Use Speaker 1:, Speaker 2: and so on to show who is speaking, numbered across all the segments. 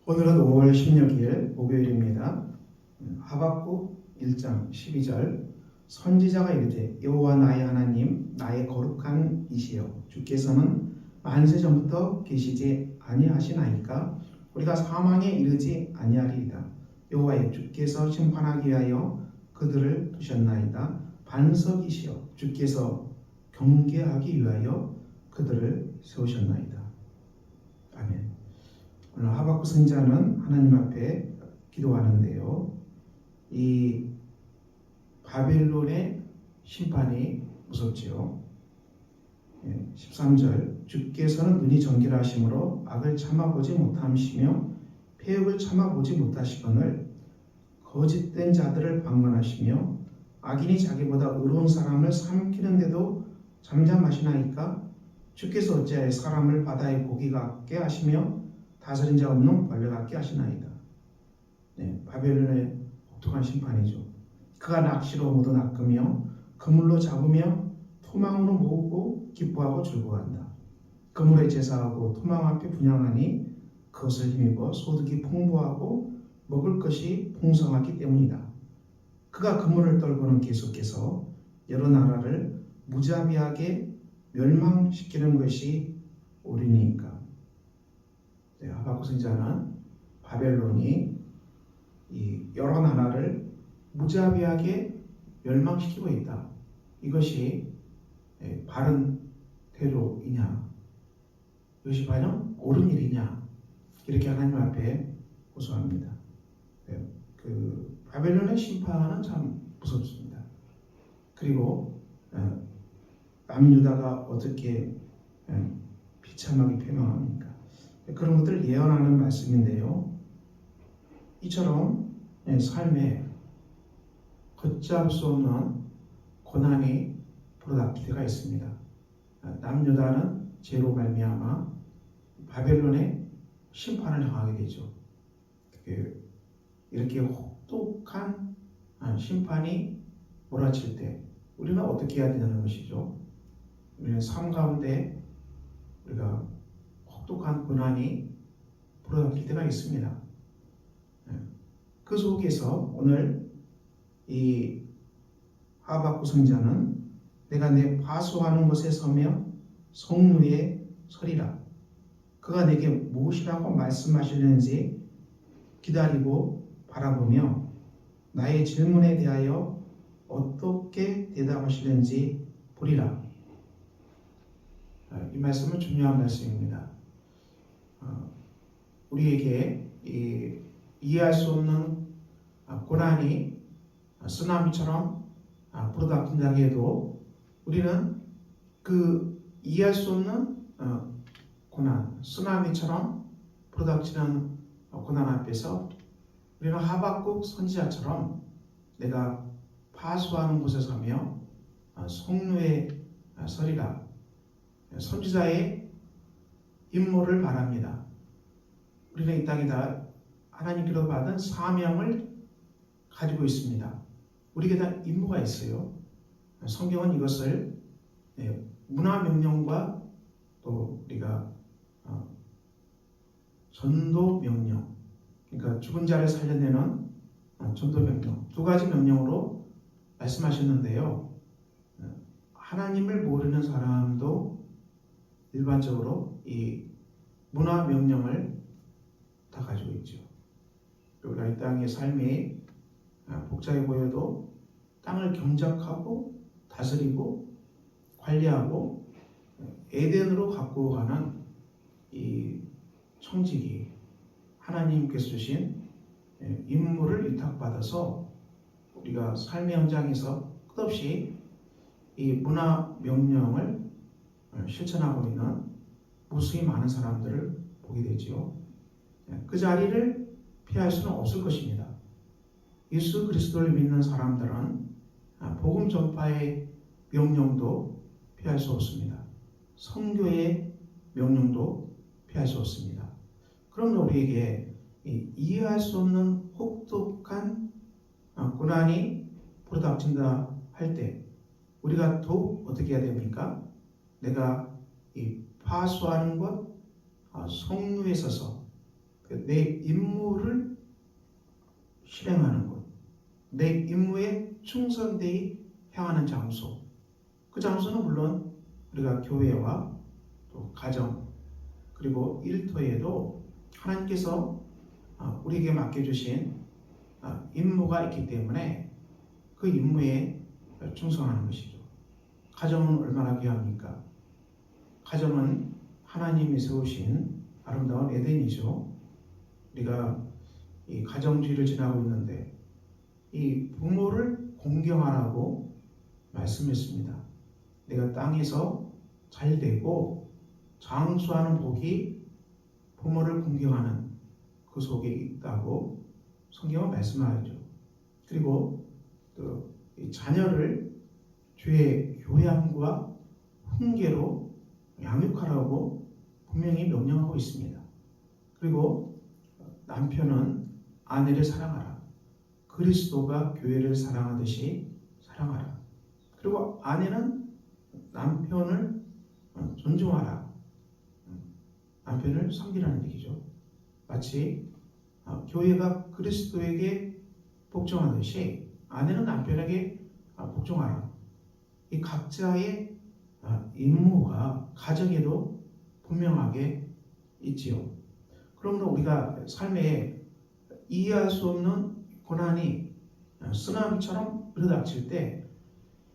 Speaker 1: 오늘은 5월 16일 목요일입니다. 하박국 1장 12절 선지자가 이르되 여호와 나의 하나님 나의 거룩한 이시여 주께서는 만세 전부터 계시지 아니하시나이까 우리가 사망에 이르지 아니하리이다. 여호와여 주께서 심판하기 위하여 그들을 두셨나이다. 반석이시여 주께서 경계하기 위하여 그들을 세우셨나이다. 아멘. 오늘 하박국 선지자는 하나님 앞에 기도하는데요. 이 바벨론의 심판이 무섭지요. 13절 주께서는 눈이 정결하심으로 악을 참아보지 못하시며 폐역을 참아보지 못하시거늘 거짓된 자들을 방관하시며 악인이 자기보다 의로운 사람을 삼키는데도 잠잠하시나이까 주께서 어찌하여 사람을 바다의 고기 같게 하시며 다스린 자 없는 벌레 같게 하시나이다. 바벨론의 혹독한 심판이죠. 그가 낚시로 모두 낚으며 그물로 잡으며 토망으로 모으고 기뻐하고 즐거워한다. 그물에 제사하고 토망 앞에 분향하니 그것을 힘입어 소득이 풍부하고 먹을 것이 풍성하기 때문이다. 그가 그물을 떨고는 계속해서 여러 나라를 무자비하게 멸망시키는 것이 옳으니까. 하박국 선지자는 바벨론이 이 여러 나라를 무자비하게 멸망시키고 있다. 이것이 바른 태도이냐? 이것이 과연 옳은 일이냐? 이렇게 하나님 앞에 호소합니다. 그 바벨론의 심판은 참 무섭습니다. 그리고 남유다가 어떻게 비참하게 패망합니까? 그런 것들을 예언하는 말씀인데요. 이처럼 삶에 걷잡을 수 없는 고난이 불어닥칠 때가 있습니다. 남유다는 죄로 말미암아 바벨론의 심판을 당하게 되죠. 이렇게 혹독한 심판이 몰아칠 때 우리는 어떻게 해야 되는 것이죠? 우리는 삶 가운데 우리가 혹독한 고난이 불어닥칠 때가 있습니다. 그 속에서 오늘 이 하박국 선지자는 내가 내 파수하는 곳에 서며 성루에 서리라. 그가 내게 무엇이라고 말씀하시는지 기다리고 바라보며 나의 질문에 대하여 어떻게 대답하시는지 보리라. 이 말씀은 중요한 말씀입니다. 우리에게 이해할 수 없는 고난이 쓰나미처럼 불어닥친다 해도 우리는 그 이해할 수 없는 고난, 쓰나미처럼 불어닥치는 고난 앞에서 우리는 하박국 선지자처럼 내가 파수하는 곳에 서며 성루에 서리라. 선지자의 임무를 말합니다. 우리는 이 땅에다 하나님께로 받은 사명을 가지고 있습니다. 우리에게 다 임무가 있어요. 성경은 이것을 문화명령과 또 우리가 전도명령, 그러니까 죽은 자를 살려내는 전도명령, 두 가지 명령으로 말씀하셨는데요. 하나님을 모르는 사람도 일반적으로 이 문화명령을 다 가지고 있죠. 우리가 이 땅의 삶이 복잡해 보여도 땅을 경작하고 다스리고 관리하고 에덴으로 갖고 가는 이 청지기 하나님께서 주신 임무를 위탁받아서 우리가 삶의 현장에서 끝없이 이 문화 명령을 실천하고 있는 무수히 많은 사람들을 보게 되지요. 그 자리를 피할 수는 없을 것입니다. 예수 그리스도를 믿는 사람들은 복음 전파의 명령도 피할 수 없습니다. 선교의 명령도 피할 수 없습니다. 그러므로 우리에게 이해할 수 없는 혹독한 고난이 불어닥친다 할 때 우리가 또 어떻게 해야 됩니까? 내가 이 파수하는 것 성루에 서서 내 임무를 실행하는 곳, 내 임무에 충성되이 행하는 장소. 그 장소는 물론 우리가 교회와 또 가정 그리고 일터에도 하나님께서 우리에게 맡겨주신 임무가 있기 때문에 그 임무에 충성하는 것이죠. 가정은 얼마나 귀합니까? 가정은 하나님이 세우신 아름다운 에덴이죠. 우리가 이 가정주의를 지나고 있는데 이 부모를 공경하라고 말씀했습니다. 내가 땅에서 잘 되고 장수하는 복이 부모를 공경하는 그 속에 있다고 성경은 말씀하죠. 그리고 또 이 자녀를 주의 교양과 훈계로 양육하라고 분명히 명령하고 있습니다. 그리고 남편은 아내를 사랑하라. 그리스도가 교회를 사랑하듯이 사랑하라. 그리고 아내는 남편을 존중하라. 남편을 섬기라는 얘기죠. 마치 교회가 그리스도에게 복종하듯이 아내는 남편에게 복종하라. 이 각자의 임무가 가정에도 분명하게 있지요. 그러므로 우리가 삶에 이해할 수 없는 고난이 쓰나미처럼 들이닥칠 때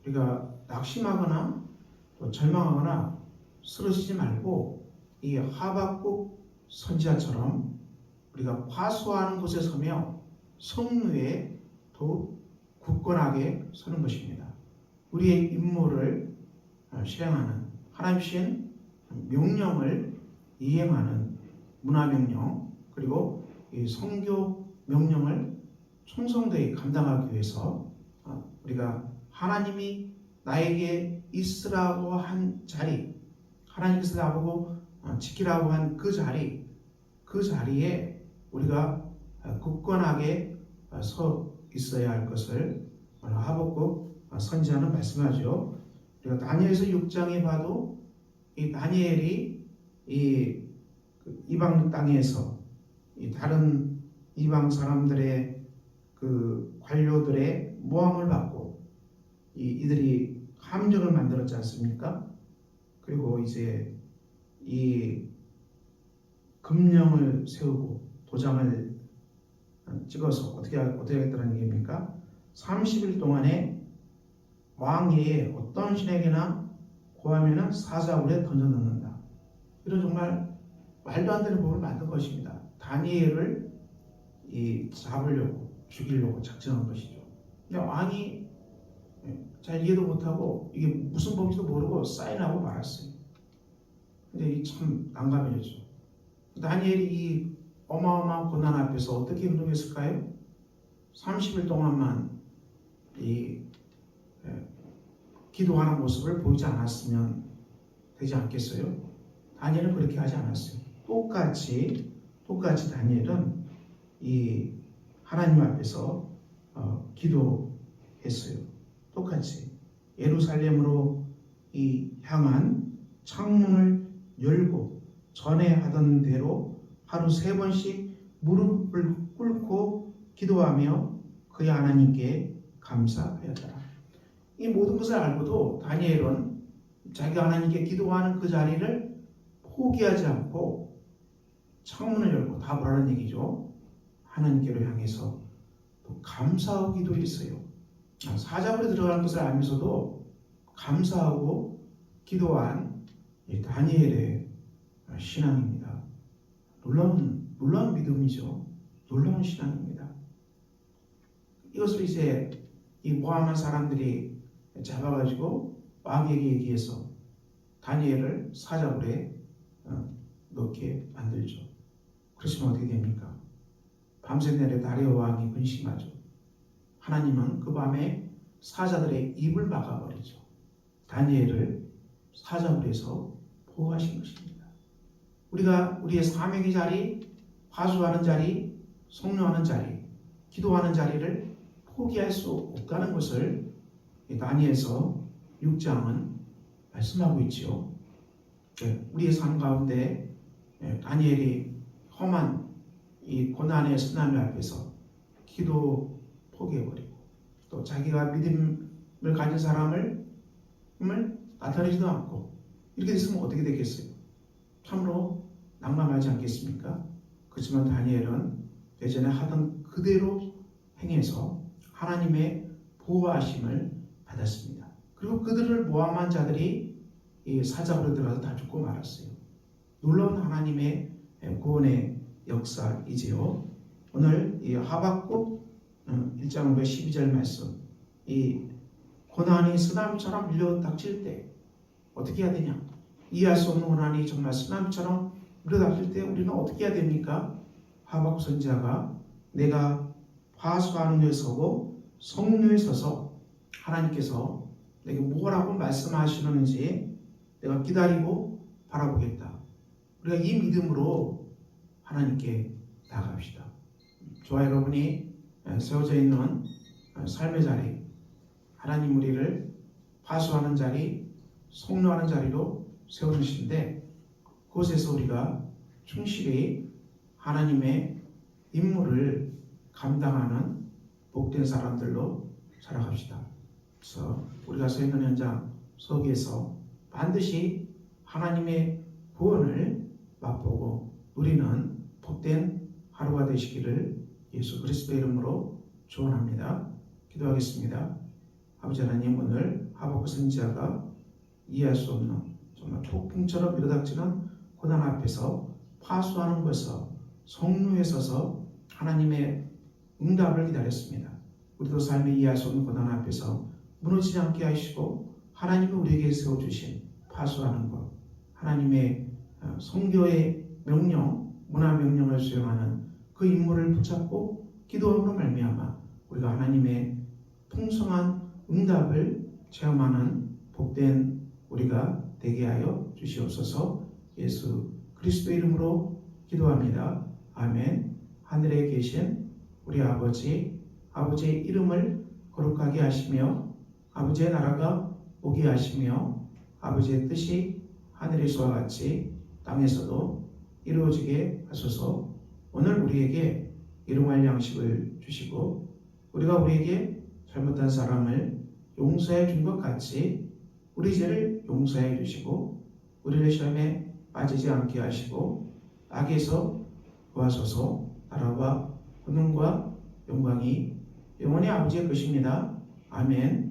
Speaker 1: 우리가 낙심하거나 또 절망하거나 쓰러지지 말고 이 하박국 선지자처럼 우리가 화수하는 곳에 서며 성루에 더욱 굳건하게 서는 것입니다. 우리의 임무를 실행하는 하나님 주신 명령을 이행하는 문화명령 그리고 이 선교 명령을 충성되이 감당하기 위해서 우리가 하나님이 나에게 있으라고 한 자리, 하나님께서 나보고 지키라고 한 그 자리에 우리가 굳건하게 서 있어야 할 것을 하박국 선지자는 말씀하죠. 우리가 다니엘서 6장에 봐도 이 다니엘이 이 이방 땅에서 이 다른 이방 사람들의 그 관료들의 모함을 받고 이들이 함정을 만들었지 않습니까? 그리고 이제 이 금령을 세우고 도장을 찍어서 어떻게 하겠다는 얘기입니까? 30일 동안에 왕위에 어떤 신에게나 고하면은 사자굴에 던져 넣는다. 이런 정말 말도 안 되는 법을 만든 것입니다. 다니엘을 잡으려고 죽이려고 작정한 것이죠. 근데 왕이 잘 이해도 못하고 이게 무슨 법인지도 모르고 사인하고 말았어요. 근데 참 난감해졌죠. 다니엘이 이 어마어마한 고난 앞에서 어떻게 행동했을까요? 30일 동안만 기도하는 모습을 보이지 않았으면 되지 않겠어요? 다니엘은 그렇게 하지 않았어요. 똑같이 다니엘은 이 하나님 앞에서 기도했어요. 똑같이 예루살렘으로 향한 창문을 열고 전에 하던 대로 하루 3번씩 무릎을 꿇고 기도하며 그의 하나님께 감사하였더라. 이 모든 것을 알고도 다니엘은 자기가 하나님께 기도하는 그 자리를 포기하지 않고 창문을 열고 답을 하는 얘기죠. 하나님께로 향해서 또 감사하고 기도했어요. 사자굴에 들어가는 것을 알면서도 감사하고 기도한 다니엘의 신앙입니다. 놀라운 믿음이죠. 놀라운 신앙입니다. 이것을 이제 이 모함한 사람들이 잡아가지고 왕에게 얘기해서 다니엘을 사자굴에 넣게 만들죠. 그러시면 어떻게 됩니까? 밤새 내내 다리오 왕이 근심하죠. 하나님은 그 밤에 사자들의 입을 막아버리죠. 다니엘을 사자굴에서 보호하신 것입니다. 우리가 우리의 사명의 자리, 화수하는 자리, 성령하는 자리, 기도하는 자리를 포기할 수 없다는 것을 다니엘서 6장은 말씀하고 있지요. 우리의 삶 가운데 다니엘이 험한 이 고난의 쓰나미 앞에서 기도 포기해버리고 또 자기가 믿음을 가진 사람을 나타내지도 않고 이렇게 됐으면 어떻게 되겠어요? 참으로 난감하지 않겠습니까? 그렇지만 다니엘은 예전에 하던 그대로 행해서 하나님의 보호하심을 받았습니다. 그리고 그들을 모함한 자들이 이 사자굴에 들어가서 다 죽고 말았어요. 놀라운 하나님의 구원의 역사이지요. 오늘 이 하박국 1장 12절 말씀, 이 고난이 쓰나미처럼 밀려닥칠 때 어떻게 해야 되냐? 이해할 수 없는 고난이 정말 쓰나미처럼 밀려닥칠 때 우리는 어떻게 해야 됩니까? 하박국 선지자가 내가 화수하는 데에 서고 성류에 서서 하나님께서 내게 뭐라고 말씀하시는지 내가 기다리고 바라보겠다. 우리가 이 믿음으로 하나님께 나아갑시다. 저와 여러분이 세워져 있는 삶의 자리, 하나님 우리를 화수하는 자리, 성료하는 자리로 세워주신데 그곳에서 우리가 충실히 하나님의 임무를 감당하는 복된 사람들로 살아갑시다. 그래서 우리가 서 있는 현장 속에서 반드시 하나님의 구원을 맛보고 누리는 복된 하루가 되시기를 예수 그리스도의 이름으로 축원합니다. 기도하겠습니다. 아버지 하나님, 오늘 하박국 선지자가 이해할 수 없는 정말 폭풍처럼 밀어닥치는 고난 앞에서 파수하는 것을 성루에 서서 하나님의 응답을 기다렸습니다. 우리도 삶에 이해할 수 없는 고난 앞에서 무너지지 않게 하시고 하나님이 우리에게 세워주신 파수하는 것, 하나님의 성교의 명령, 문화 명령을 수행하는 그 임무를 붙잡고 기도함으로 말미암아 우리가 하나님의 풍성한 응답을 체험하는 복된 우리가 되게 하여 주시옵소서. 예수 그리스도의 이름으로 기도합니다. 아멘. 하늘에 계신 우리 아버지, 아버지의 이름을 거룩하게 하시며 아버지의 나라가 오게 하시며 아버지의 뜻이 하늘에서와 같이 땅에서도 이루어지게 하소서. 오늘 우리에게 일용할 양식을 주시고 우리가 우리에게 잘못한 사람을 용서해 준 것 같이 우리 죄를 용서해 주시고 우리를 시험에 빠지지 않게 하시고 악에서 구하소서. 나라와 권능과 영광이 영원히 아버지의 것입니다. 아멘.